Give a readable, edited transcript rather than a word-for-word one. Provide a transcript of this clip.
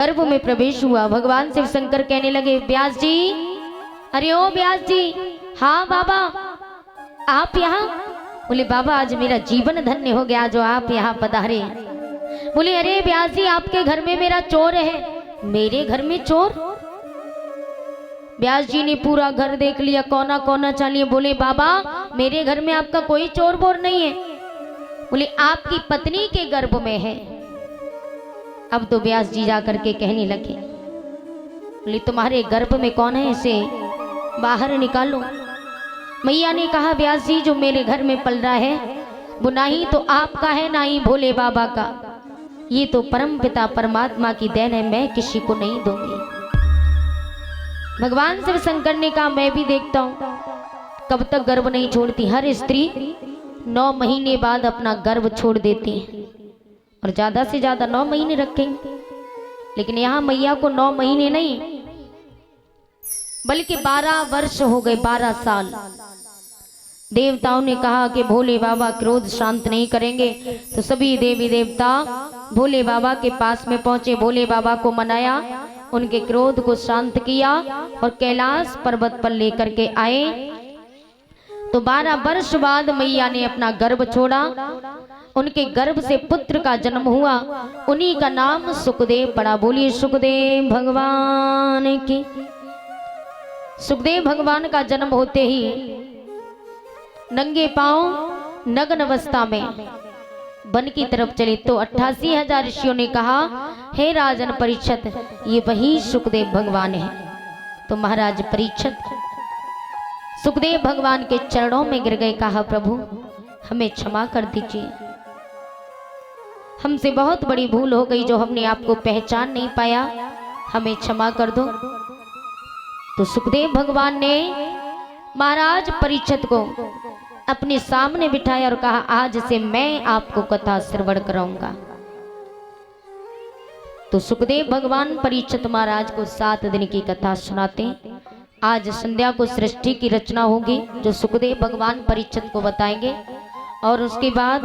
गर्भ में प्रवेश हुआ। भगवान शिव शंकर कहने लगे, व्यास जी, अरे ओ व्यास जी, हाँ बाबा आप यहाँ? बोले बाबा आज मेरा जीवन धन्य हो गया जो आप यहाँ पधारे। बोले अरे व्यास जी, आपके घर में मेरा चोर है। मेरे घर में चोर? व्यास जी ने पूरा घर देख लिया, कोना कोना चालिए। बोले बाबा मेरे घर में आपका कोई चोर बोर नहीं है। बोले आपकी पत्नी के गर्भ में है। अब तो व्यास जी जा करके कहने लगे, बोले तुम्हारे गर्भ में कौन है, इसे बाहर निकालो। मैया ने कहा, व्यास जी जो मेरे घर में पल रहा है वो ना ही तो आपका है ना ही भोले बाबा का, ये तो परम पिता परमात्मा की देन है, मैं किसी को नहीं दूंगी। भगवान शिव शंकर ने कहा, मैं भी देखता हूं कब तक गर्भ नहीं छोड़ती। हर स्त्री 9 महीने बाद अपना गर्भ छोड़ देती है और ज्यादा से ज्यादा 9 महीने रखेंगे, लेकिन यहाँ मैया को 9 महीने नहीं बल्कि 12 वर्ष हो गए, 12 साल। देवताओं ने कहा कि भोले बाबा क्रोध शांत नहीं करेंगे, तो सभी देवी देवता भोले बाबा के पास में पहुंचे, भोले बाबा को मनाया, उनके क्रोध को शांत किया और कैलाश पर्वत पर लेकर के आए। तो 12 वर्ष बाद मैया ने अपना गर्भ छोड़ा, उनके गर्भ से पुत्र का जन्म हुआ, उन्हीं का नाम सुखदेव पड़ा। बोलिए सुखदेव भगवान की। सुखदेव भगवान का जन्म होते ही नंगे पांव नग्न अवस्था में वन की तरफ चले, तो 88,000 ऋषियों ने कहा, हे राजन परीक्षित, ये वही सुखदेव भगवान है। तो महाराज परीक्षित सुखदेव भगवान के चरणों में गिर गए, कहा प्रभु हमें क्षमा कर दीजिए, हमसे बहुत बड़ी भूल हो गई जो हमने आपको पहचान नहीं पाया, हमें क्षमा कर दो। तो सुखदेव भगवान ने महाराज परीक्षित को अपने सामने बिठाया और कहा, आज से मैं आपको कथा श्रवण कराऊंगा। तो सुखदेव भगवान परीक्षित महाराज को 7 दिन की कथा सुनाते। आज संध्या को सृष्टि की रचना होगी जो सुखदेव भगवान परीक्षित को बताएंगे, और उसके बाद